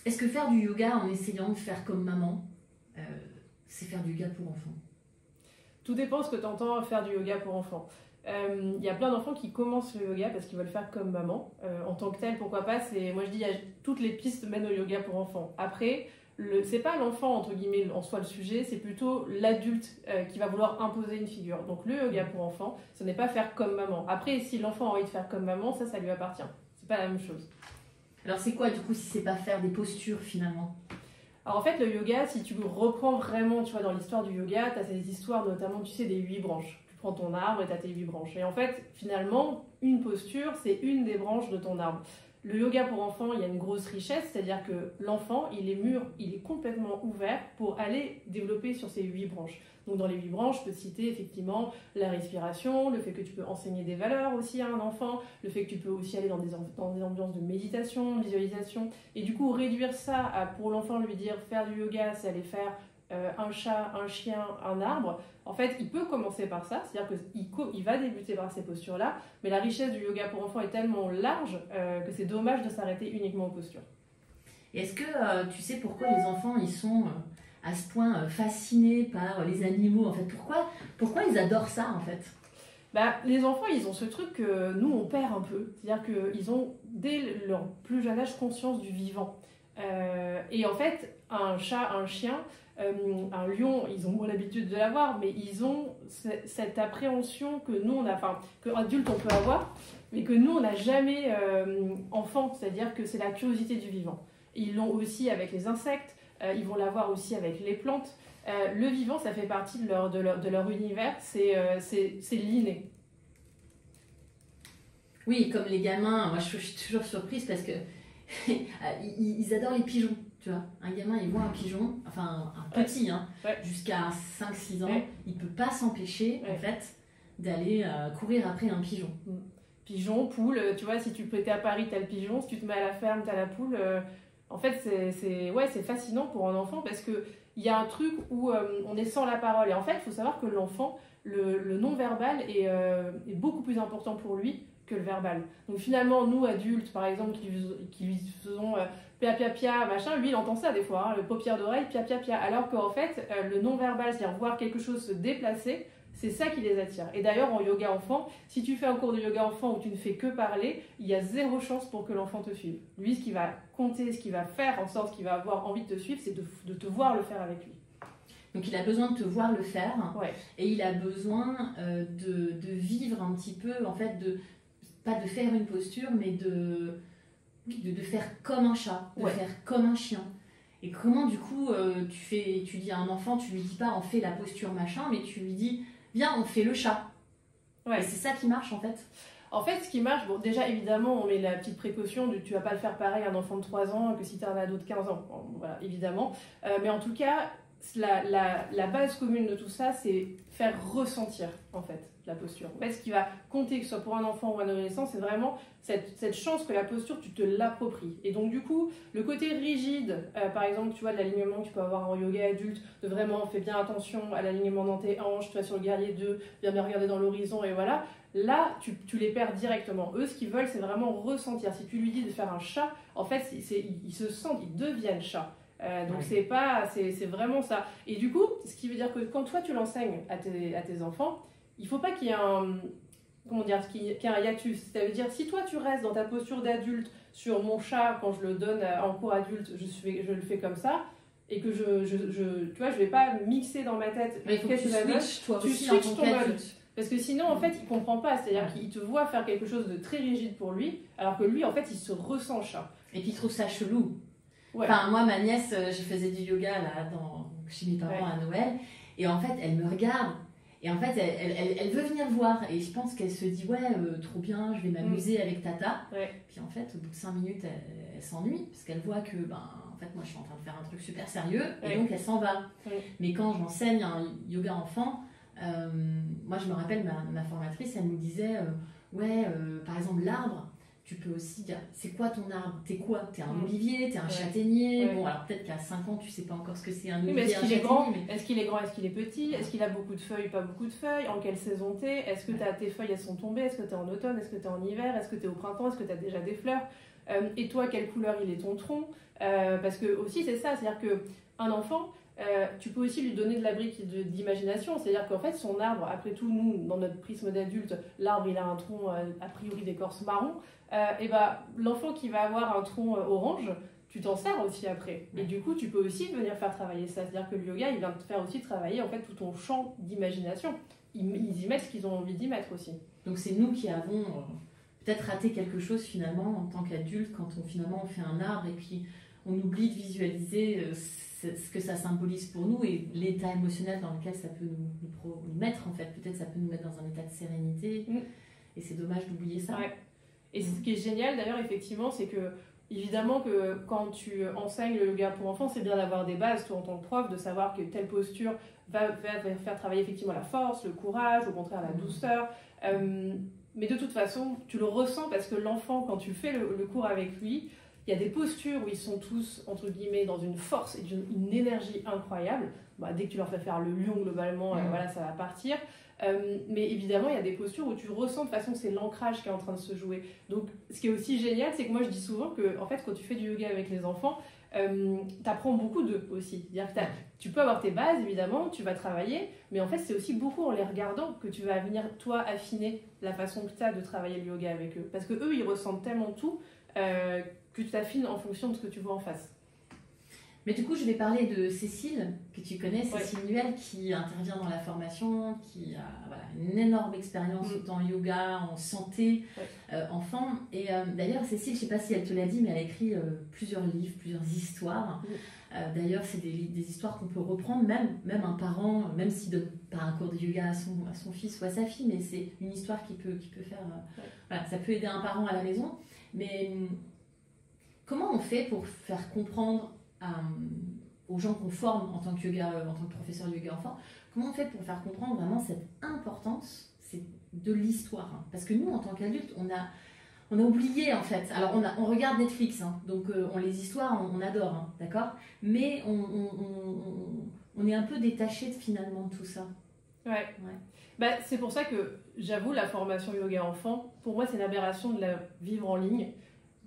Est-ce que faire du yoga en essayant de faire comme maman, euh, c'est faire du yoga pour enfants? Tout dépend ce que tu entends faire du yoga pour enfants. Il y a plein d'enfants qui commencent le yoga parce qu'ils veulent faire comme maman. En tant que tel, pourquoi pas, moi je dis, toutes les pistes mènent au yoga pour enfants. Après, c'est pas l'enfant, entre guillemets, en soi le sujet, c'est plutôt l'adulte qui va vouloir imposer une figure. Donc le yoga pour enfants, ce n'est pas faire comme maman. Après, si l'enfant a envie de faire comme maman, ça lui appartient. C'est pas la même chose. Alors c'est quoi du coup si c'est pas faire des postures finalement? Alors en fait, le yoga, si tu reprends vraiment, tu vois, dans l'histoire du yoga, tu as ces histoires notamment, tu sais, des 8 branches. Tu prends ton arbre et tu as tes 8 branches. Et en fait, finalement, une posture, c'est une des branches de ton arbre. Le yoga pour enfants, il y a une grosse richesse, c'est-à-dire que l'enfant, il est mûr, il est complètement ouvert pour aller développer sur ces 8 branches. Donc dans les 8 branches, je peux citer effectivement la respiration, le fait que tu peux enseigner des valeurs aussi à un enfant, le fait que tu peux aussi aller dans des ambiances de méditation, visualisation, et du coup réduire ça à, pour l'enfant, lui dire faire du yoga, c'est aller faire un chat, un chien, un arbre. En fait, il peut commencer par ça, c'est-à-dire qu'il va débuter par ces postures-là, mais la richesse du yoga pour enfants est tellement large que c'est dommage de s'arrêter uniquement aux postures. Et est-ce que tu sais pourquoi les enfants ils sont à ce point fascinés par les animaux en fait? Pourquoi ils adorent ça en fait? Les enfants, ils ont ce truc que nous, on perd un peu. C'est-à-dire qu'ils ont, dès leur plus jeune âge, conscience du vivant. Et en fait, un chat, un chien, un lion, ils ont moins l'habitude de l'avoir, mais ils ont cette appréhension que nous, on a, enfin, qu'adultes, on peut avoir, mais que nous, on n'a jamais enfant. C'est-à-dire que c'est la curiosité du vivant. Ils l'ont aussi avec les insectes, ils vont l'avoir aussi avec les plantes. Le vivant, ça fait partie de leur univers, c'est l'inné. Oui, comme les gamins, moi je suis toujours surprise parce que ils adorent les pigeons, tu vois. Un gamin, il voit un pigeon, enfin un petit, hein, jusqu'à 5-6 ans, il peut pas s'empêcher, en fait, d'aller courir après un pigeon. Pigeon, poule, tu vois, si tu étais à Paris, t'as le pigeon, si tu te mets à la ferme, t'as la poule. En fait, c'est fascinant pour un enfant parce que il y a un truc où on est sans la parole. Et en fait, il faut savoir que l'enfant, le non-verbal est beaucoup plus important pour lui que le verbal. Donc finalement, nous, adultes, par exemple, qui lui faisons pia pia pia, machin, lui, il entend ça des fois, hein, le paupière d'oreille, pia pia pia. Alors qu'en fait, le non-verbal, c'est-à-dire voir quelque chose se déplacer, c'est ça qui les attire. Et d'ailleurs, en yoga enfant, si tu fais un cours de yoga enfant où tu ne fais que parler, il y a 0 chance pour que l'enfant te suive. Lui, ce qu'il va compter, ce qu'il va faire en sorte qu'il va avoir envie de te suivre, c'est de te voir le faire avec lui. Donc il a besoin de te voir le faire, ouais. Et il a besoin de vivre un petit peu, en fait, pas de faire une posture, mais de faire comme un chat, de faire comme un chien. Et comment du coup tu dis à un enfant, tu lui dis pas on fait la posture machin, mais tu lui dis viens on fait le chat. Et c'est ça qui marche en fait. En fait, ce qui marche, bon, déjà évidemment, on met la petite précaution de tu vas pas le faire pareil à un enfant de 3 ans que si tu as un ado de 15 ans. Bon, voilà, évidemment. Mais en tout cas, la base commune de tout ça, c'est faire ressentir en fait la posture. En fait, ce qui va compter, que ce soit pour un enfant ou un adolescent, c'est vraiment cette chance que la posture, tu te l'appropries. Et donc du coup, le côté rigide, par exemple, tu vois, de l'alignement que tu peux avoir en yoga adulte, de vraiment, fais bien attention à l'alignement dans tes hanches, tu vois, sur le guerrier 2, bien regarder dans l'horizon, et voilà. Là, tu les perds directement. Eux, ce qu'ils veulent, c'est vraiment ressentir. Si tu lui dis de faire un chat, en fait, ils se sentent, ils deviennent chats. Donc c'est vraiment ça. Et du coup, ce qui veut dire que quand toi tu l'enseignes à tes enfants, il faut pas qu'il y ait qu'il y ait un hiatus. Ça veut dire si toi tu restes dans ta posture d'adulte sur mon chat quand je le donne en cours adulte, je le fais comme ça. Et que tu vois, je vais pas mixer dans ma tête. Mais il faut que tu switches ton mode. Parce que sinon, en fait, il comprend pas. C'est-à-dire qu'il te voit faire quelque chose de très rigide pour lui, alors que lui, en fait, il se ressent chat. Et puis il trouve ça chelou. Enfin, moi, ma nièce, je faisais du yoga là, chez mes parents à Noël, et en fait, elle me regarde, et en fait, elle veut venir voir, et je pense qu'elle se dit, trop bien, je vais m'amuser avec Tata. Puis en fait, au bout de 5 minutes, elle s'ennuie, parce qu'elle voit que, en fait, moi, je suis en train de faire un truc super sérieux, et donc elle s'en va. Mais quand j'enseigne un yoga enfant, moi, je me rappelle, ma formatrice, elle nous disait, par exemple, l'arbre, tu peux aussi dire, c'est quoi ton arbre? T'es quoi? T'es un olivier? T'es un châtaignier? Bon, alors peut-être qu'à 5 ans, tu sais pas encore ce que c'est un olivier, mais est-ce qu'il est grand? Est-ce qu'il est grand? Est-ce qu'il est petit? Est-ce qu'il a beaucoup de feuilles? Pas beaucoup de feuilles? En quelle saison t'es? Est-ce que tes feuilles, elles sont tombées? Est-ce que t'es en automne? Est-ce que t'es en hiver? Est-ce que t'es au printemps? Est-ce que t'as déjà des fleurs? Et toi, quelle couleur il est ton tronc? Parce que aussi, c'est ça, c'est-à-dire qu'un enfant, tu peux aussi lui donner de la brique d'imagination. C'est-à-dire qu'en fait, son arbre, après tout, nous, dans notre prisme d'adulte, l'arbre, il a un tronc a priori d'écorce marron. Et ben, l'enfant qui va avoir un tronc orange, tu t'en sers aussi après. Et du coup, tu peux aussi venir faire travailler ça. C'est-à-dire que le yoga, il vient te faire aussi travailler en fait tout ton champ d'imagination. Ils y mettent ce qu'ils ont envie d'y mettre aussi. Donc c'est nous qui avons peut-être raté quelque chose finalement en tant qu'adulte quand finalement on fait un arbre et puis on oublie de visualiser ce que ça symbolise pour nous et l'état émotionnel dans lequel ça peut nous mettre en fait. Peut-être ça peut nous mettre dans un état de sérénité et c'est dommage d'oublier ça. Ouais. Et ce qui est génial d'ailleurs effectivement, c'est que évidemment que quand tu enseignes le yoga pour enfants, c'est bien d'avoir des bases, toi en tant que prof, de savoir que telle posture va faire travailler effectivement la force, le courage, au contraire la douceur. Mais de toute façon, tu le ressens parce que l'enfant, quand tu fais le cours avec lui, il y a des postures où ils sont tous, entre guillemets, dans une force et une énergie incroyable. Bah, dès que tu leur fais faire le lion, globalement, voilà, ça va partir. Mais évidemment, il y a des postures où tu ressens de façon que c'est l'ancrage qui est en train de se jouer. Donc, ce qui est aussi génial, c'est que moi, je dis souvent que, en fait, quand tu fais du yoga avec les enfants, tu apprends beaucoup d'eux aussi. C'est-à-dire que tu peux avoir tes bases, évidemment, tu vas travailler, mais en fait, c'est aussi beaucoup en les regardant que tu vas venir, toi, affiner la façon que tu as de travailler le yoga avec eux. Parce que eux, ils ressentent tellement tout que tu t'affines en fonction de ce que tu vois en face. Mais du coup, je vais parler de Cécile, que tu connais, Cécile Nuel, qui intervient dans la formation, qui a une énorme expérience autant en yoga, en santé, enfant. Et d'ailleurs, Cécile, je ne sais pas si elle te l'a dit, mais elle a écrit plusieurs livres, plusieurs histoires. D'ailleurs, c'est des histoires qu'on peut reprendre, même un parent, même s'il ne donne pas un cours de yoga à son fils ou à sa fille, mais c'est une histoire qui peut faire... voilà, ça peut aider un parent à la maison. Mais comment on fait pour faire comprendre aux gens qu'on forme en tant que professeur de yoga enfant, comment on fait pour faire comprendre vraiment cette importance de l'histoire, parce que nous en tant qu'adultes on a oublié en fait. Alors on regarde Netflix, donc les histoires on adore, d'accord, mais on est un peu détaché finalement de tout ça. Ouais. Bah, c'est pour ça que j'avoue la formation yoga enfant, pour moi c'est une aberration de la vivre en ligne.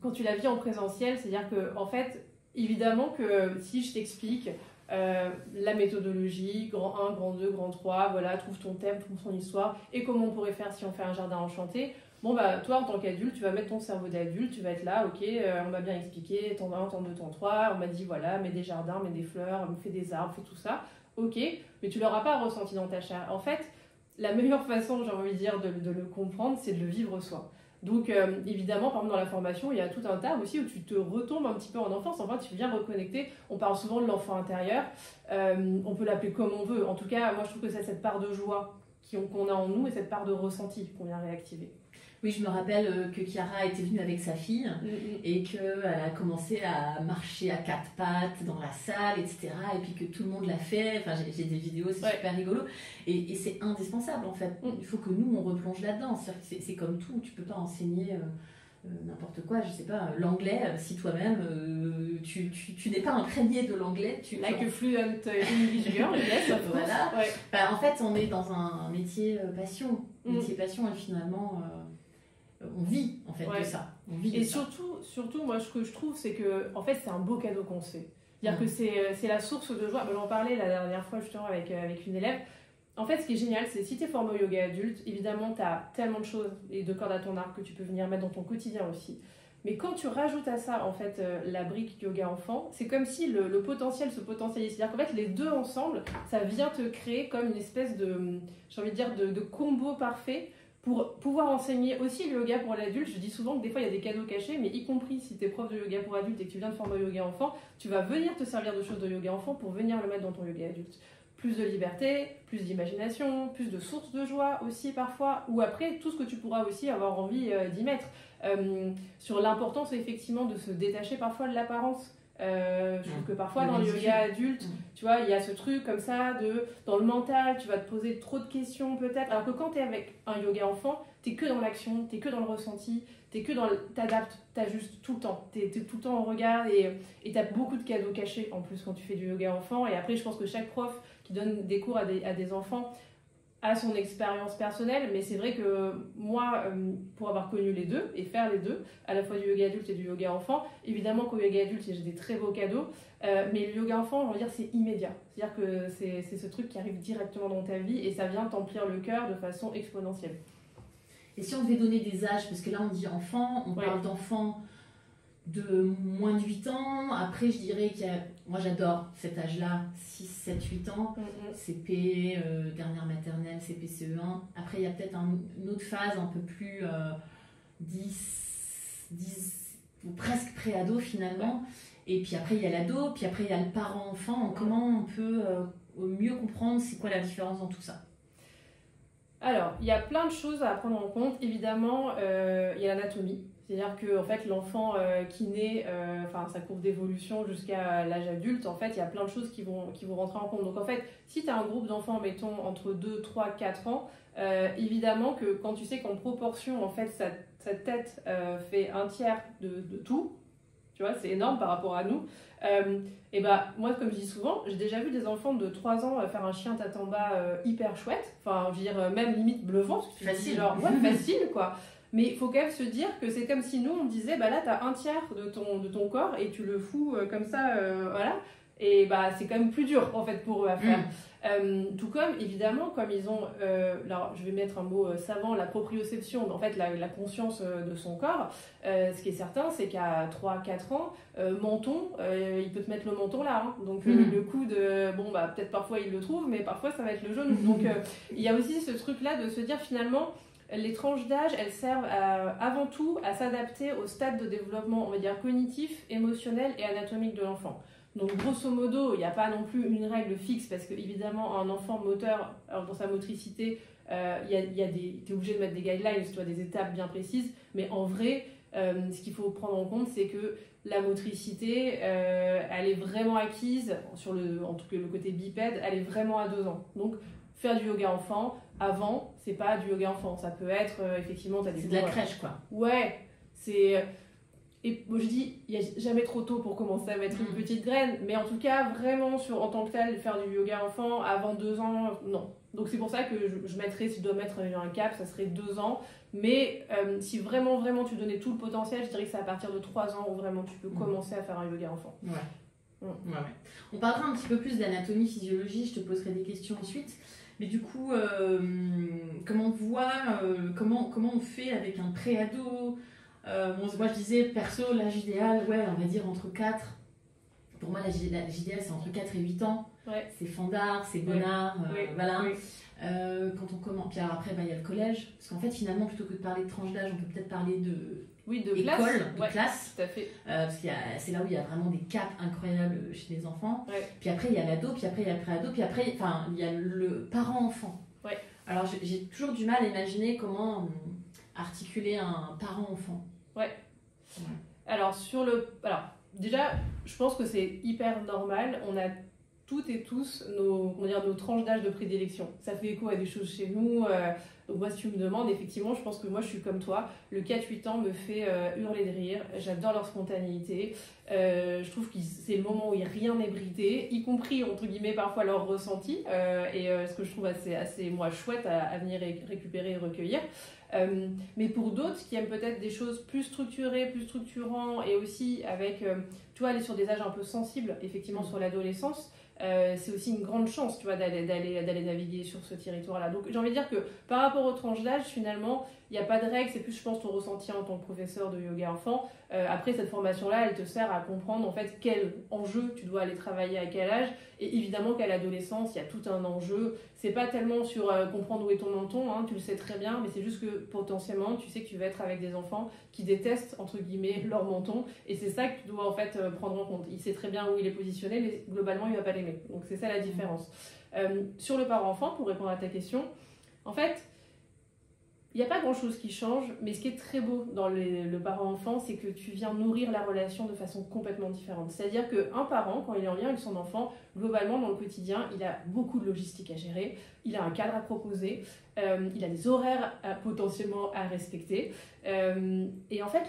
Quand tu la vis en présentiel, c'est-à-dire que en fait évidemment que si je t'explique la méthodologie, grand 1, grand 2, grand 3, voilà, trouve ton thème, trouve son histoire, et comment on pourrait faire si on fait un jardin enchanté, bon bah toi en tant qu'adulte, tu vas mettre ton cerveau d'adulte, tu vas être là, ok, on m'a bien expliqué, temps 1, temps 2, temps 3, on m'a dit voilà, mets des jardins, mets des fleurs, fais des arbres, fais tout ça, ok, mais tu l'auras pas ressenti dans ta chair. En fait, la meilleure façon, j'ai envie de dire, de le comprendre, c'est de le vivre soi. Donc évidemment, par exemple dans la formation, il y a tout un tas aussi où tu te retombes un petit peu en enfance, enfin tu viens reconnecter, on parle souvent de l'enfant intérieur, on peut l'appeler comme on veut, en tout cas moi je trouve que c'est cette part de joie qu'on a en nous et cette part de ressenti qu'on vient réactiver. Oui, je me rappelle que Chiara était venue avec sa fille et qu'elle a commencé à marcher à 4 pattes dans la salle, etc. Et puis que tout le monde l'a fait. Enfin, j'ai des vidéos, c'est super rigolo. Et c'est indispensable en fait. Il faut que nous, on replonge là-dedans. C'est comme tout, tu peux pas enseigner n'importe quoi, je sais pas, l'anglais, si toi-même tu n'es pas imprégné de l'anglais. Like a fluent English girl, yes. Voilà. Bah, en fait, on est dans un métier passion. Métier passion et finalement... on vit en fait de ça. Et surtout, moi ce que je trouve, c'est que en fait c'est un beau cadeau qu'on se fait. C'est-à-dire que c'est la source de joie. J'en parlais la dernière fois justement avec une élève. En fait, ce qui est génial, c'est si tu es formé au yoga adulte, évidemment tu as tellement de choses et de cordes à ton arc que tu peux venir mettre dans ton quotidien aussi. Mais quand tu rajoutes à ça en fait la brique yoga enfant, c'est comme si le potentiel se potentialise. C'est-à-dire qu'en fait les deux ensemble, ça vient te créer comme une espèce de, j'ai envie de dire, de combo parfait pour pouvoir enseigner aussi le yoga pour l'adulte. Je dis souvent que des fois il y a des cadeaux cachés, mais y compris si tu es prof de yoga pour adulte et que tu viens de former au yoga enfant, tu vas venir te servir de choses de yoga enfant pour venir le mettre dans ton yoga adulte. Plus de liberté, plus d'imagination, plus de sources de joie aussi parfois, ou après tout ce que tu pourras aussi avoir envie d'y mettre. Sur l'importance effectivement de se détacher parfois de l'apparence. Je trouve que parfois dans le yoga adulte, tu vois, il y a ce truc comme ça dans le mental, tu vas te poser trop de questions peut-être, alors que quand tu es avec un yoga enfant, t'es que dans l'action, t'es que dans le ressenti, t'es que dans t'adaptes, t'ajustes tout le temps, t'es tout le temps en regard et t'as beaucoup de cadeaux cachés en plus quand tu fais du yoga enfant. Et après je pense que chaque prof qui donne des cours à des enfants à son expérience personnelle, mais c'est vrai que moi, pour avoir connu les deux et faire les deux, à la fois du yoga adulte et du yoga enfant, évidemment qu'au yoga adulte, j'ai des très beaux cadeaux, mais le yoga enfant, on va dire, c'est immédiat. C'est-à-dire que c'est ce truc qui arrive directement dans ta vie et ça vient t'emplir le cœur de façon exponentielle. Et si on devait donner des âges, parce que là on dit enfant, on parle d'enfants de moins de 8 ans, après je dirais qu'il y a, moi j'adore cet âge-là, 6, 7, 8 ans, CP, dernière maternelle, CP, CE1, après il y a peut-être une autre phase un peu plus 10 ou presque pré-ado finalement, et puis après il y a l'ado, puis après il y a le parent-enfant, comment on peut au mieux comprendre c'est quoi la différence dans tout ça? Alors, il y a plein de choses à prendre en compte. Évidemment, il y a l'anatomie. C'est-à-dire que en fait, l'enfant qui naît, sa courbe d'évolution jusqu'à l'âge adulte, en fait, il y a plein de choses qui vont rentrer en compte. Donc en fait, si tu as un groupe d'enfants, mettons, entre 2, 3, 4 ans, évidemment que quand tu sais qu'en proportion, en fait, sa tête fait un tiers de tout, tu vois, c'est énorme par rapport à nous. Et bah, moi, comme je dis souvent, j'ai déjà vu des enfants de 3 ans faire un chien tatamba hyper chouette. Enfin, je veux dire, même limite bluffant. Facile. Genre, ouais, facile, quoi. Mais il faut quand même se dire que c'est comme si nous, on disait, bah là, t'as un tiers de ton corps et tu le fous comme ça, voilà. Et bah, c'est quand même plus dur, en fait, pour eux à faire. Tout comme, évidemment, comme ils ont, alors je vais mettre un mot savant, la proprioception, en fait, la conscience de son corps. Ce qui est certain, c'est qu'à 3-4 ans, menton, il peut te mettre le menton là. Hein. Donc, le coup de, bon, bah, peut-être parfois il le trouve, mais parfois ça va être le genou. Donc, il y a aussi ce truc-là de se dire finalement, les tranches d'âge, elles servent avant tout à s'adapter au stade de développement, on va dire, cognitif, émotionnel et anatomique de l'enfant. Donc, grosso modo, il n'y a pas non plus une règle fixe parce qu'évidemment, un enfant moteur, alors pour sa motricité, t'es obligé de mettre des guidelines, tu vois, des étapes bien précises. Mais en vrai, ce qu'il faut prendre en compte, c'est que la motricité, elle est vraiment acquise, en tout cas le côté bipède, elle est vraiment à 2 ans. Donc, faire du yoga enfant, avant, c'est pas du yoga enfant. Ça peut être, effectivement, t'as des... C'est de la crèche, quoi. Ouais, c'est... Et moi je dis, il n'y a jamais trop tôt pour commencer à mettre une petite graine, mais en tout cas, vraiment, en tant que tel, faire du yoga enfant avant 2 ans, non. Donc c'est pour ça que je mettrais, si je dois mettre un cap, ça serait 2 ans. Mais si vraiment, vraiment tu donnais tout le potentiel, je dirais que c'est à partir de 3 ans où vraiment tu peux commencer à faire un yoga enfant. Ouais. On parlera un petit peu plus d'anatomie, physiologie, je te poserai des questions ensuite. Mais du coup, comment on voit, comment on fait avec un pré-ado? Moi je disais, perso, l'âge idéal, ouais, on va dire entre 4. Pour moi, l'âge idéal, c'est entre 4 et 8 ans. Ouais. C'est fandard, c'est bonnard, voilà. Oui. Quand on commence, puis alors après, il y a le collège. Parce qu'en fait, finalement, plutôt que de parler de tranche d'âge, on peut peut-être parler de classe. Tout à fait. Parce que c'est là où il y a vraiment des caps incroyables chez les enfants. Ouais. Puis après, il y a l'ado, puis après, il y a le pré-ado, puis après, il y a le parent-enfant. Ouais. Alors, j'ai toujours du mal à imaginer comment articuler un parent-enfant. Ouais. Alors, déjà, je pense que c'est hyper normal. On a toutes et tous nos tranches d'âge de prédilection. Ça fait écho à des choses chez nous. Donc moi, si tu me demandes, effectivement, je pense que moi, je suis comme toi. Le 4-8 ans me fait hurler de rire. J'adore leur spontanéité. Je trouve que c'est le moment où rien n'est bridé, y compris, entre guillemets, parfois leur ressenti. Ce que je trouve assez moi, chouette à venir récupérer et recueillir. Mais pour d'autres qui aiment peut-être des choses plus structurées, plus structurantes et aussi avec, tu vois, aller sur des âges un peu sensibles, effectivement, sur l'adolescence, c'est aussi une grande chance, tu vois, d'aller naviguer sur ce territoire-là. Donc j'ai envie de dire que par rapport aux tranches d'âge, finalement, il n'y a pas de règle, c'est plus, je pense, ton ressenti en tant que professeur de yoga enfant. Après, cette formation-là, elle te sert à comprendre en fait quel enjeu tu dois aller travailler à quel âge. Et évidemment qu'à l'adolescence, il y a tout un enjeu. C'est pas tellement sur comprendre où est ton menton, hein, tu le sais très bien, mais c'est juste que potentiellement, tu sais que tu vas être avec des enfants qui détestent, entre guillemets, leur menton. Et c'est ça que tu dois en fait prendre en compte. Il sait très bien où il est positionné, mais globalement, il va pas l'aimer. Donc c'est ça la différence. Sur le parent-enfant, pour répondre à ta question, en fait, il n'y a pas grand-chose qui change, mais ce qui est très beau dans le parent-enfant, c'est que tu viens nourrir la relation de façon complètement différente. C'est-à-dire qu'un parent, quand il est en lien avec son enfant, globalement, dans le quotidien, il a beaucoup de logistique à gérer, il a un cadre à proposer, il a des horaires potentiellement à respecter. Et en fait,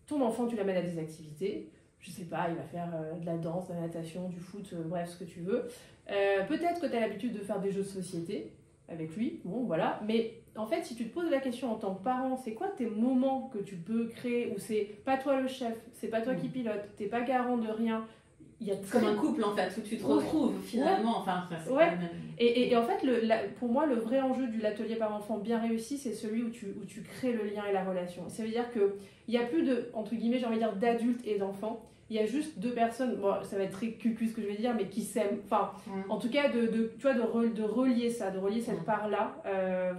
ton enfant, tu l'amènes à des activités. Je sais pas, il va faire de la danse, de la natation, du foot, bref, ce que tu veux. Peut-être que tu as l'habitude de faire des jeux de société. avec lui, bon voilà, mais en fait si tu te poses la question en tant que parent, c'est quoi tes moments que tu peux créer où c'est pas toi le chef, c'est pas toi qui pilote, t'es pas garant de rien, il y a comme un couple en fait, où tu te retrouves finalement, enfin c'est ouais. pas le même... Et en fait, pour moi, le vrai enjeu de l'atelier parent-enfant bien réussi, c'est celui où tu crées le lien et la relation. Ça veut dire qu'il n'y a plus de, entre guillemets, j'ai envie de dire, d'adultes et d'enfants. Il y a juste deux personnes, bon, ça va être très cucu ce que je vais dire, mais qui s'aiment. Enfin, en tout cas, tu vois, de relier ça, de relier cette part-là,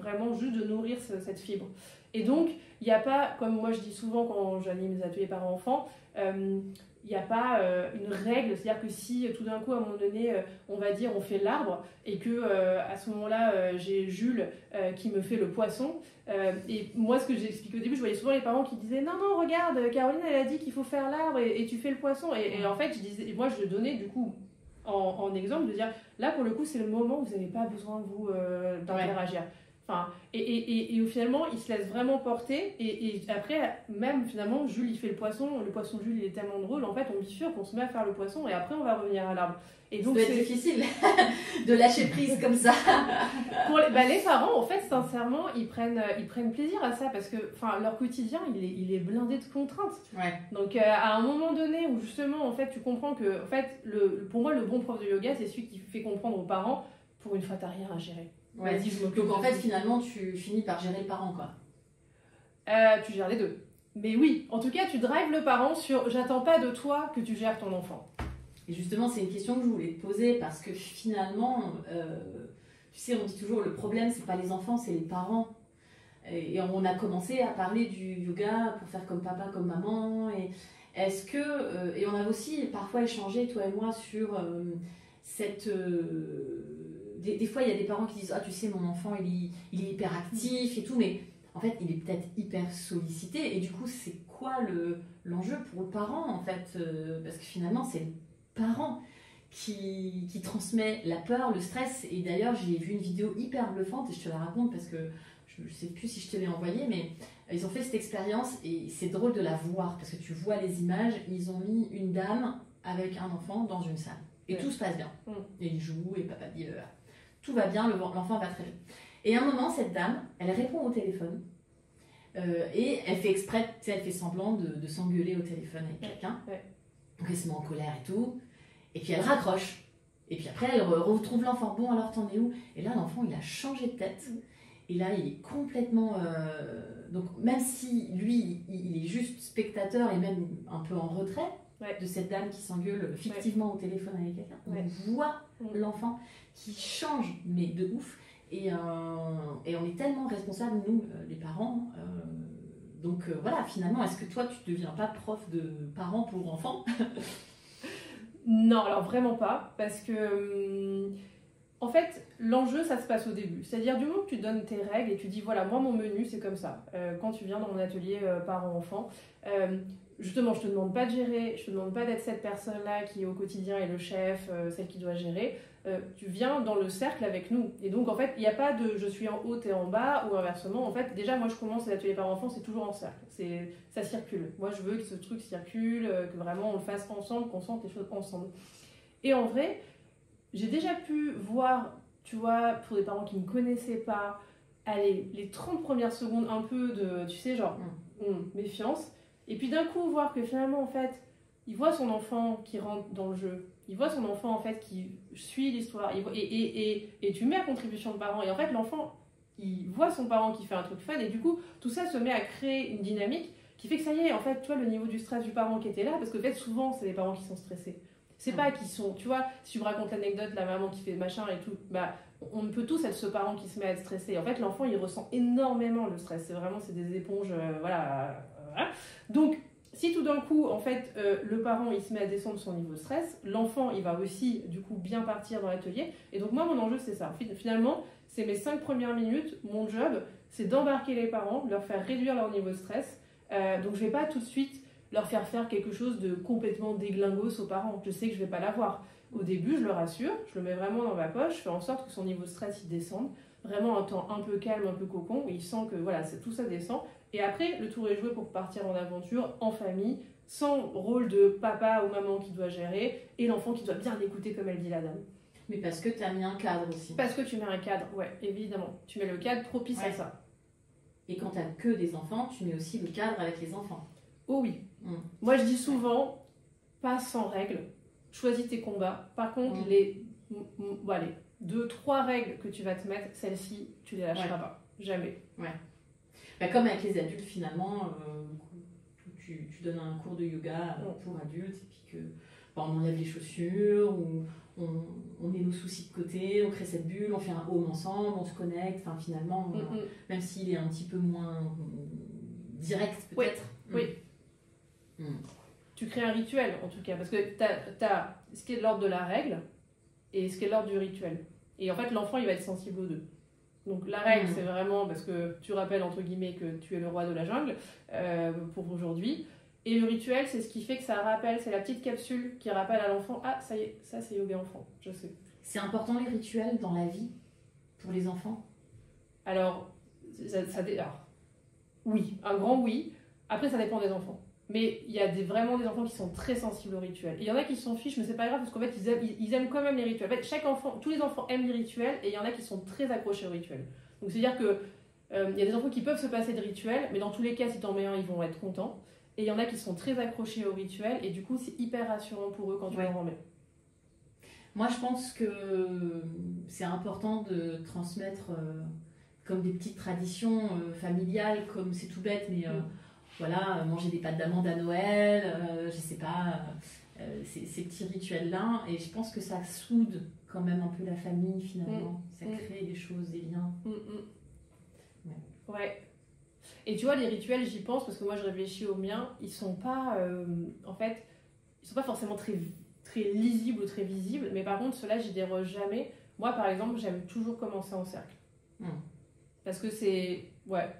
vraiment juste de nourrir cette fibre. Et donc, il n'y a pas, comme moi je dis souvent quand j'anime les ateliers parents-enfants, il n'y a pas une règle, c'est-à-dire que si tout d'un coup à un moment donné on va dire on fait l'arbre et que à ce moment-là j'ai Jules qui me fait le poisson et moi ce que j'ai expliqué au début, je voyais souvent les parents qui disaient non regarde Caroline elle a dit qu'il faut faire l'arbre et tu fais le poisson et en fait je disais, et moi je donnais du coup en exemple de dire là pour le coup c'est le moment où vous n'avez pas besoin vous d'interagir. Enfin, et finalement, il se laisse vraiment porter. Et après, même finalement, Jules, il fait le poisson de Jules, il est tellement drôle. En fait, on bifurque, on se met à faire le poisson et après, on va revenir à l'arbre. Et donc, c'est difficile de lâcher prise comme ça. Pour les parents, en fait, sincèrement, ils prennent plaisir à ça parce que leur quotidien, il est blindé de contraintes. Ouais. Donc, à un moment donné où justement, en fait, tu comprends que, en fait, pour moi, le bon prof de yoga, c'est celui qui fait comprendre aux parents, pour une fois, t'as rien à gérer. Ouais. Donc en fait, finalement, tu finis par gérer le parent, quoi. Tu gères les deux. Mais oui, en tout cas, tu drives le parent sur « j'attends pas de toi que tu gères ton enfant ». Et justement, c'est une question que je voulais te poser parce que finalement, tu sais, on dit toujours le problème, c'est pas les enfants, c'est les parents. Et on a commencé à parler du yoga pour faire comme papa, comme maman. Et est-ce que... et on a aussi parfois échangé, toi et moi, sur cette... Des fois, il y a des parents qui disent « Ah, tu sais, mon enfant, il est hyper actif et tout, mais en fait, il est peut-être hyper sollicité. » Et du coup, c'est quoi l'enjeu pour le parent, en fait parce que finalement, c'est le parent qui transmet la peur, le stress. Et d'ailleurs, j'ai vu une vidéo hyper bluffante, et je te la raconte parce que je ne sais plus si je te l'ai envoyée, mais ils ont fait cette expérience, et c'est drôle de la voir, parce que tu vois les images, ils ont mis une dame avec un enfant dans une salle. Et tout se passe bien. Et ils jouent, et papa dit... tout va bien, l'enfant va très bien. Et à un moment, cette dame, elle répond au téléphone et elle fait exprès, tu sais, elle fait semblant de s'engueuler au téléphone avec quelqu'un. Ouais. Donc elle se met en colère et tout. Et puis elle raccroche. Et puis après, elle retrouve l'enfant. Bon, alors t'en es où? Et là, l'enfant, il a changé de tête. Et là, il est complètement... donc même si lui, il est juste spectateur et même un peu en retrait de cette dame qui s'engueule fictivement au téléphone avec quelqu'un, on voit l'enfant qui change, mais de ouf. Et on est tellement responsables, nous, les parents. Donc voilà, finalement, est-ce que toi, tu ne deviens pas prof de parents pour enfants? Non, alors vraiment pas. Parce que, en fait, l'enjeu, ça se passe au début. C'est-à-dire, du moment que tu donnes tes règles et tu dis, voilà, moi, mon menu, c'est comme ça. Quand tu viens dans mon atelier parents-enfants, justement, je te demande pas de gérer, je te demande pas d'être cette personne-là qui au quotidien est le chef, celle qui doit gérer. Tu viens dans le cercle avec nous. Et donc, en fait, il n'y a pas de je suis en haut et en bas ou inversement. En fait, déjà, moi, je commence l'atelier parents-enfants, c'est toujours en cercle. Ça circule. Moi, je veux que ce truc circule, que vraiment on le fasse ensemble, qu'on sente les choses ensemble. Et en vrai, j'ai déjà pu voir, tu vois, pour des parents qui ne me connaissaient pas, allez, les 30 premières secondes, un peu de, tu sais, genre, méfiance. Et puis d'un coup, voir que finalement, en fait, il voit son enfant qui rentre dans le jeu. Il voit son enfant, en fait, qui suit l'histoire. Et tu mets à contribution le parent. Et en fait, l'enfant, il voit son parent qui fait un truc fun. Et du coup, tout ça se met à créer une dynamique qui fait que ça y est, en fait, tu vois, le niveau du stress du parent qui était là. Parce que, en fait, souvent, c'est les parents qui sont stressés. C'est pas qu'ils sont... Tu vois, si tu me racontes l'anecdote, la maman qui fait machin et tout, bah, on peut tous être ce parent qui se met à être stressé. En fait, l'enfant, il ressent énormément le stress. C'est des éponges, voilà. Donc, si tout d'un coup, en fait, le parent, il se met à descendre son niveau de stress, l'enfant, il va aussi, du coup, bien partir dans l'atelier. Et donc, moi, mon enjeu, c'est ça. Finalement, c'est mes 5 premières minutes. Mon job, c'est d'embarquer les parents, de leur faire réduire leur niveau de stress. Donc, je vais pas tout de suite leur faire quelque chose de complètement déglingos aux parents. Je sais que je vais pas l'avoir. Au début, je le rassure, je le mets vraiment dans ma poche, je fais en sorte que son niveau de stress, il descende. Vraiment un temps un peu calme, un peu cocon, où il sent que, voilà, tout ça descend. Et après, le tour est joué pour partir en aventure, en famille, sans rôle de papa ou maman qui doit gérer, et l'enfant qui doit bien l'écouter comme elle dit la dame. Mais parce que tu as mis un cadre aussi. Parce que tu mets un cadre, ouais, évidemment. Tu mets le cadre propice à ça. Et quand tu n'as que des enfants, tu mets aussi le cadre avec les enfants. Oh oui. Moi, je dis souvent, pas sans règles. Choisis tes combats. Par contre, les 2-3 règles que tu vas te mettre, celles-ci, tu les lâcheras pas. Jamais. Ouais. Bah, comme avec les adultes, finalement, tu donnes un cours de yoga pour adultes, et puis que on enlève les chaussures, ou on met nos soucis de côté, on crée cette bulle, on fait un home ensemble, on se connecte. Enfin, finalement, même s'il est un petit peu moins direct, peut-être. Oui. Tu crées un rituel, en tout cas, parce que t'as ce qui est de l'ordre de la règle et ce qui est de l'ordre du rituel. Et en fait, l'enfant, il va être sensible aux deux. Donc la règle, c'est vraiment parce que tu rappelles, entre guillemets, que tu es le roi de la jungle pour aujourd'hui. Et le rituel, c'est ce qui fait que ça rappelle, c'est la petite capsule qui rappelle à l'enfant, ah, ça y est, ça c'est yoga enfant, je sais. C'est important les rituels dans la vie pour les enfants? Alors, oui, un grand oui. Après, ça dépend des enfants. Mais il y a vraiment des enfants qui sont très sensibles aux rituels. Et il y en a qui s'en fichent, mais c'est pas grave parce qu'en fait, ils aiment quand même les rituels. En fait, tous les enfants aiment les rituels et il y en a qui sont très accrochés aux rituels. Donc, c'est-à-dire que il y a des enfants qui peuvent se passer de rituels, mais dans tous les cas, si t'en mets un, ils vont être contents. Et il y en a qui sont très accrochés aux rituels et du coup, c'est hyper rassurant pour eux quand tu leur en mets. Moi, je pense que c'est important de transmettre comme des petites traditions familiales, comme c'est tout bête, mais voilà, manger des pâtes d'amande à Noël, je sais pas, ces petits rituels-là. Et je pense que ça soude quand même un peu la famille finalement. Ça crée des choses, des liens. Ouais. Et tu vois, les rituels, j'y pense parce que moi je réfléchis aux miens, ils sont pas, en fait, ils sont pas forcément très lisibles ou très visibles, mais par contre, ceux-là, j'y déroge jamais. Moi, par exemple, j'aime toujours commencer en cercle. Parce que c'est,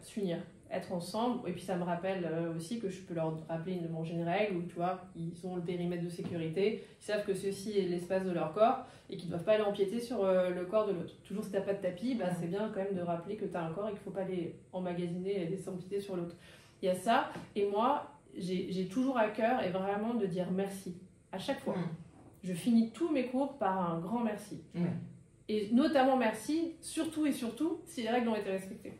s'unir, être ensemble, et puis ça me rappelle aussi que je peux leur rappeler une de mes règles où, tu vois, ils ont le périmètre de sécurité, ils savent que ceci est l'espace de leur corps et qu'ils ne doivent pas aller empiéter sur le corps de l'autre. Toujours si tu n'as pas de tapis, c'est bien quand même de rappeler que tu as un corps et qu'il ne faut pas aller emmagasiner et laisser empiéter sur l'autre. Il y a ça, et moi, j'ai toujours à cœur et vraiment de dire merci à chaque fois. Je finis tous mes cours par un grand merci. Et notamment merci, surtout et surtout, si les règles ont été respectées.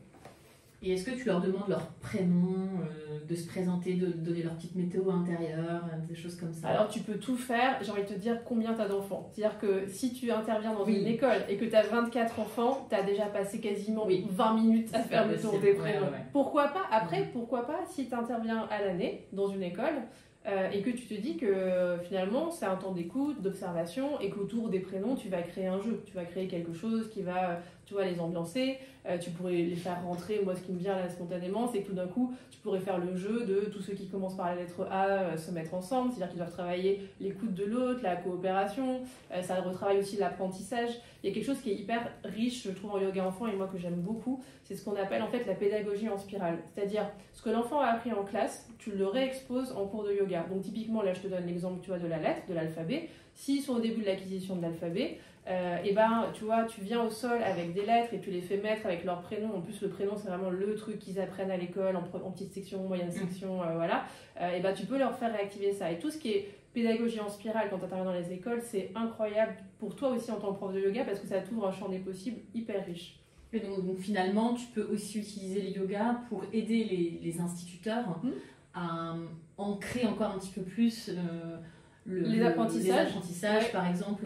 Et est-ce que tu leur demandes leur prénom, de se présenter, de donner leur petite météo intérieure, des choses comme ça? Alors tu peux tout faire, j'ai envie de te dire combien tu as d'enfants. C'est-à-dire que si tu interviens dans une école et que tu as 24 enfants, tu as déjà passé quasiment 20 minutes à faire le tour des prénoms. Pourquoi pas? Après, pourquoi pas si tu interviens à l'année dans une école et que tu te dis que finalement c'est un temps d'écoute, d'observation et qu'autour des prénoms tu vas créer un jeu, tu vas créer quelque chose qui va, tu vois, les ambiancer, tu pourrais les faire rentrer. Moi ce qui me vient là spontanément c'est que tout d'un coup tu pourrais faire le jeu de tous ceux qui commencent par la lettre A se mettre ensemble, c'est-à-dire qu'ils doivent travailler l'écoute de l'autre, la coopération, ça retravaille aussi l'apprentissage. Il y a quelque chose qui est hyper riche je trouve en yoga enfant et moi que j'aime beaucoup, c'est ce qu'on appelle en fait la pédagogie en spirale, c'est-à-dire ce que l'enfant a appris en classe, tu le réexposes en cours de yoga. Donc typiquement là je te donne l'exemple, tu vois, de la lettre, de l'alphabet. S'ils sont au début de l'acquisition de l'alphabet, et tu vois, tu viens au sol avec des lettres et tu les fais mettre avec leur prénom. En plus le prénom c'est vraiment le truc qu'ils apprennent à l'école en petite section, moyenne section, voilà. Et tu peux leur faire réactiver ça. Et tout ce qui est pédagogie en spirale quand tu interviens dans les écoles, c'est incroyable pour toi aussi en tant que prof de yoga parce que ça t'ouvre un champ des possibles hyper riche. Et donc finalement tu peux aussi utiliser le yoga pour aider les instituteurs à ancrer encore un petit peu plus les apprentissages. Par exemple,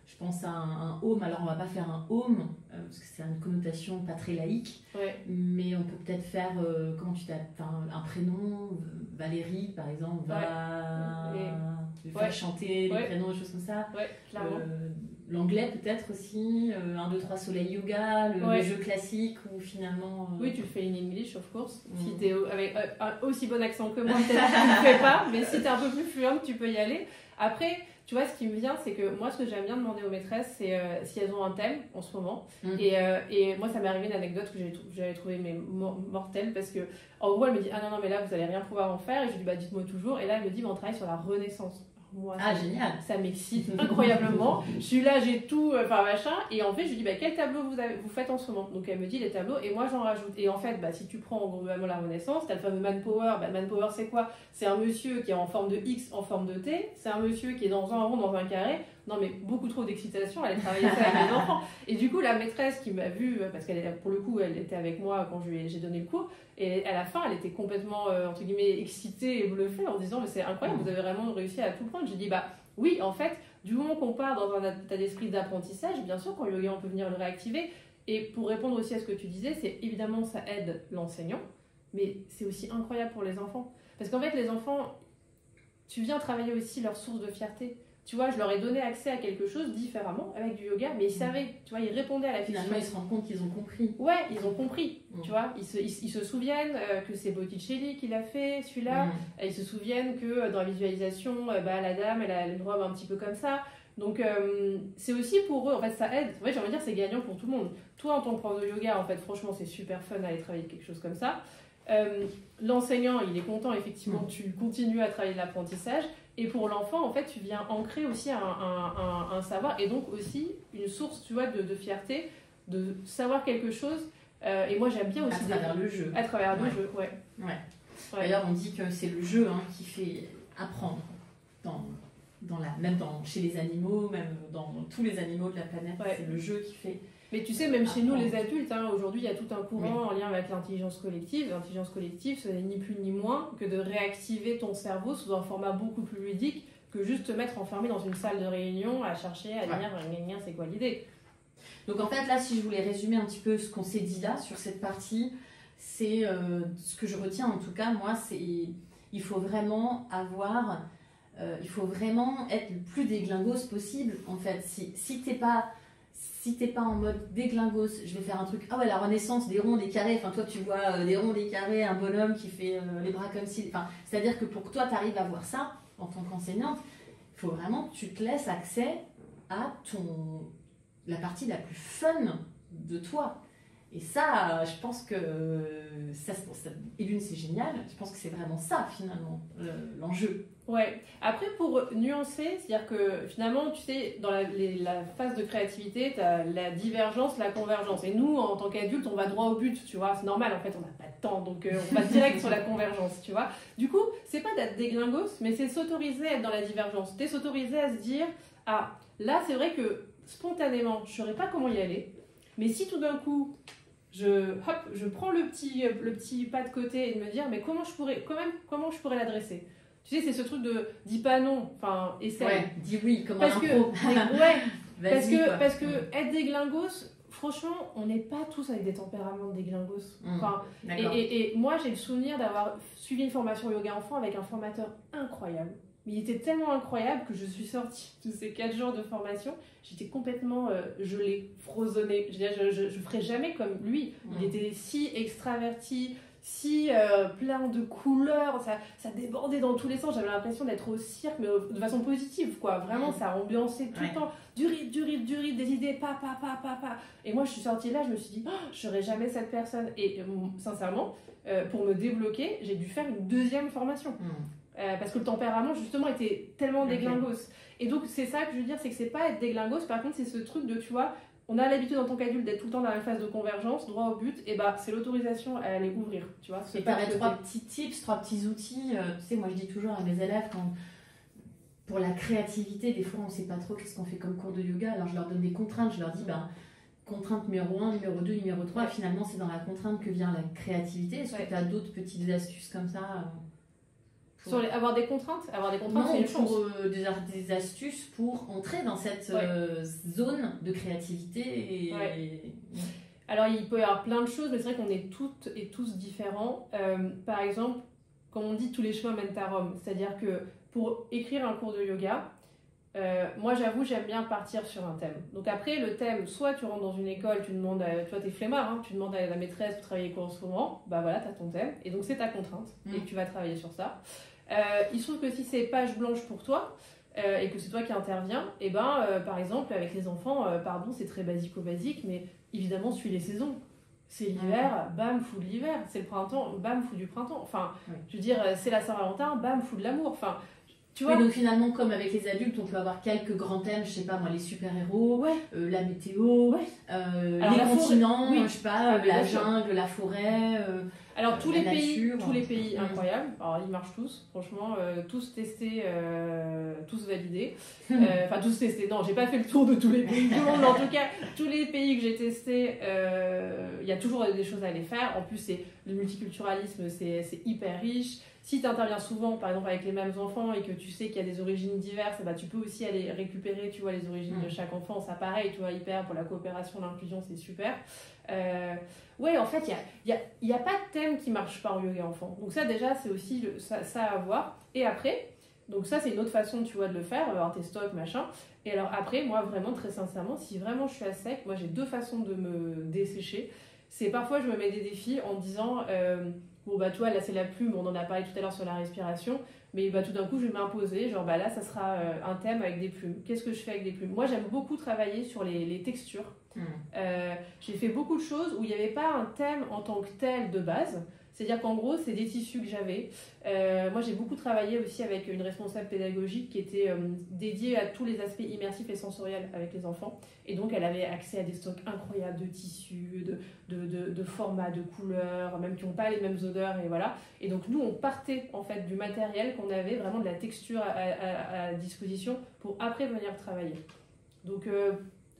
je pense à un home. Alors, on va pas faire un home, parce que c'est une connotation pas très laïque, mais on peut peut-être faire, un prénom, Valérie, par exemple, faire chanter des prénoms, des choses comme ça. L'anglais peut-être aussi, 1, 2, 3 soleil yoga, le jeu classique où finalement... Oui, tu le fais in English, of course. Si tu es avec un aussi bon accent que moi, peut-être que tu ne le fais pas, mais si tu es un peu plus fluente, tu peux y aller. Après, tu vois, ce qui me vient, c'est que moi, ce que j'aime bien demander aux maîtresses, c'est si elles ont un thème en ce moment. Et moi, ça m'est arrivé une anecdote que j'avais trouvé mortelle, parce que en gros, elle me dit « Ah non, mais là, vous n'allez rien pouvoir en faire. » Et je lui dis « Dites-moi toujours. » Et là, elle me dit « On travaille sur la Renaissance. » Moi, génial! Ça m'excite incroyablement. Je suis là, j'ai tout, machin. Et en fait, je lui dis, quel tableau vous faites en ce moment? Donc elle me dit les tableaux, et moi j'en rajoute. Et en fait, si tu prends globalement la Renaissance, t'as le fameux Manpower. Manpower, c'est quoi? C'est un monsieur qui est en forme de X, en forme de T. C'est un monsieur qui est dans un rond, dans un carré. Non, mais beaucoup trop d'excitation, elle travaillait ça avec les enfants. Et du coup, la maîtresse qui m'a vue, parce qu'elle, pour le coup, elle était avec moi quand j'ai donné le cours, et à la fin, elle était complètement, entre guillemets, excitée et bluffée en disant, mais c'est incroyable, vous avez vraiment réussi à tout prendre. J'ai dit, bah oui, en fait, du moment qu'on part dans un état d'esprit d'apprentissage, bien sûr, quand le yoga, on peut venir le réactiver. Et pour répondre aussi à ce que tu disais, c'est évidemment, ça aide l'enseignant, mais c'est aussi incroyable pour les enfants. Parce qu'en fait, les enfants, tu viens travailler aussi leur source de fierté. Tu vois, je leur ai donné accès à quelque chose différemment avec du yoga, mais ils savaient, tu vois, ils répondaient à la question. Finalement, ils se rendent compte qu'ils ont compris. Ouais, ils ont compris, tu vois. Ils se souviennent que c'est Botticelli qui l'a fait, celui-là. Ils se souviennent que dans la visualisation, la dame, elle a une robe un petit peu comme ça. Donc, c'est aussi pour eux, en fait, ça aide. En fait, j'ai envie de dire, c'est gagnant pour tout le monde. Toi, en tant que prof de yoga, en fait, franchement, c'est super fun d'aller travailler quelque chose comme ça. L'enseignant, il est content, effectivement, tu continues à travailler l'apprentissage. Et pour l'enfant, en fait, tu viens ancrer aussi un savoir et donc aussi une source, tu vois, de fierté, de savoir quelque chose. Et moi, j'aime bien aussi... À travers le jeu. À travers le jeu, ouais. D'ailleurs, on dit que c'est le jeu qui fait apprendre, même chez les animaux, même dans tous les animaux de la planète. C'est le jeu qui fait... Mais tu sais, même chez nous, les adultes, aujourd'hui, il y a tout un courant en lien avec l'intelligence collective. L'intelligence collective, ce n'est ni plus ni moins que de réactiver ton cerveau sous un format beaucoup plus ludique que juste te mettre enfermé dans une salle de réunion à chercher, à dire, c'est quoi l'idée? Donc en fait, là, si je voulais résumer un petit peu ce qu'on s'est dit là, sur cette partie, c'est ce que je retiens en tout cas, moi, c'est il faut vraiment être le plus déglingos possible, en fait. Si t'es pas en mode déglingos, je vais faire un truc, la renaissance, des ronds, des carrés, enfin toi tu vois des ronds, des carrés, un bonhomme qui fait les bras comme si, c'est-à-dire que pour que toi tu arrives à voir ça en tant qu'enseignante, il faut vraiment que tu te laisses accès à la partie la plus fun de toi. Et ça, je pense que Élune, c'est génial. Je pense que c'est vraiment ça, finalement, l'enjeu. Ouais. Après, pour nuancer, c'est-à-dire que finalement, tu sais, dans la phase de créativité, tu as la divergence, la convergence. Et nous, en tant qu'adultes, on va droit au but, tu vois. C'est normal, en fait, on n'a pas de temps. Donc, on va direct sur la convergence, tu vois. Du coup, c'est pas d'être déglingos, mais c'est s'autoriser à être dans la divergence. C'est s'autoriser à se dire, là, c'est vrai que spontanément, je ne saurais pas comment y aller. Mais si tout d'un coup... je prends le petit pas de côté et de me dire mais comment je pourrais l'adresser. Tu sais, c'est ce truc de dis pas non, enfin essaye. Ouais, dis oui comme parce un que pro. parce que être déglingos, franchement, on n'est pas tous avec des tempéraments de déglingos. Enfin, et moi j'ai le souvenir d'avoir suivi une formation yoga enfant avec un formateur incroyable. Mais il était tellement incroyable que je suis sortie de ces 4 jours de formation, j'étais complètement gelée, frosonnée. Je ne ferai jamais comme lui. Il était si extraverti, si plein de couleurs, ça débordait dans tous les sens. J'avais l'impression d'être au cirque, mais de façon positive, quoi. Vraiment, ça ambiançait tout le temps. Du rythme, des idées, pa. Et moi, je suis sortie là, je me suis dit, je ne serai jamais cette personne. Et sincèrement, pour me débloquer, j'ai dû faire une 2e formation. Parce que le tempérament justement était tellement déglingos. Et donc c'est ça que je veux dire, c'est que c'est pas être déglingos, par contre c'est ce truc de, tu vois, on a l'habitude en tant qu'adulte d'être tout le temps dans la phase de convergence, droit au but, et c'est l'autorisation à aller ouvrir, tu vois. Et t'aurais 3 petits tips, 3 petits outils, tu sais, moi je dis toujours à mes élèves, pour la créativité, des fois on sait pas trop qu'est-ce qu'on fait comme cours de yoga, alors je leur donne des contraintes, je leur dis, contrainte numéro 1, numéro 2, numéro 3, finalement c'est dans la contrainte que vient la créativité. Est-ce que tu as d'autres petites astuces comme ça avoir des contraintes, non, c'est une chance. Des astuces pour entrer dans cette zone de créativité. Alors, il peut y avoir plein de choses, mais c'est vrai qu'on est toutes et tous différents. Par exemple, comme on dit, tous les chemins mènent à Rome. C'est-à-dire que pour écrire un cours de yoga, moi, j'avoue, j'aime bien partir sur un thème. Donc après, le thème, soit tu rentres dans une école, tu demandes, toi, t'es flemmard, tu demandes à la maîtresse pour travailler quoi en ce moment, voilà, t'as ton thème, et donc c'est ta contrainte, et tu vas travailler sur ça. Il se trouve que si c'est page blanche pour toi, et que c'est toi qui interviens, par exemple, avec les enfants, c'est très basique, mais évidemment, suis les saisons. C'est l'hiver, bam, fou de l'hiver. C'est le printemps, bam, fou du printemps. Enfin, je veux dire, c'est la Saint-Valentin, bam, fou de l'amour. Enfin, Tu vois, oui, donc finalement, comme avec les adultes, on peut avoir quelques grands thèmes, je sais pas moi, les super-héros, la météo, les continents, je sais pas, la jungle, la forêt, alors tous les nature, pays incroyables, alors ils marchent tous, franchement, tous testés, tous validés, enfin tous testés, non j'ai pas fait le tour de tous les pays du monde, mais en tout cas tous les pays que j'ai testés, il y a toujours des choses à aller faire, en plus le multiculturalisme c'est hyper riche. Si tu interviens souvent, par exemple, avec les mêmes enfants et que tu sais qu'il y a des origines diverses, bah, tu peux aussi aller récupérer, tu vois, les origines de chaque enfant. Ça, pareil, tu vois, hyper pour la coopération, l'inclusion, c'est super. Ouais, en fait, il y a pas de thème qui marche pas en yoga enfant. Donc ça, déjà, c'est aussi ça à voir. Et après, donc ça, c'est une autre façon, tu vois, de le faire, avoir tes stocks, machin. Et alors après, moi, vraiment, très sincèrement, si vraiment je suis à sec, moi, j'ai deux façons de me dessécher. C'est parfois, je me mets des défis en me disant... bon bah tu vois là c'est la plume, on en a parlé tout à l'heure sur la respiration, mais bah tout d'un coup je vais m'imposer, genre bah là ça sera un thème avec des plumes. Qu'est-ce que je fais avec des plumes? Moi j'aime beaucoup travailler sur les textures. J'ai fait beaucoup de choses où il n'y avait pas un thème en tant que tel de base, c'est-à-dire qu'en gros c'est des tissus que j'avais. Moi j'ai beaucoup travaillé aussi avec une responsable pédagogique qui était dédiée à tous les aspects immersifs et sensoriels avec les enfants, et donc elle avait accès à des stocks incroyables de tissus, de formats, de couleurs, même qui n'ont pas les mêmes odeurs, et voilà. Et donc nous on partait en fait du matériel qu'on avait, vraiment de la texture à disposition pour après venir travailler. Donc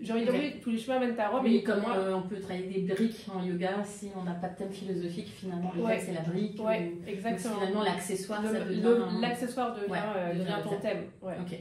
j'ai envie de dire, oui, tous les chemins mènent à Rome. Et comme on peut travailler des briques en yoga, si on n'a pas de thème philosophique, finalement le thème c'est la brique. Exactement. Finalement l'accessoire, ça devient... L'accessoire devient ton thème. Ok.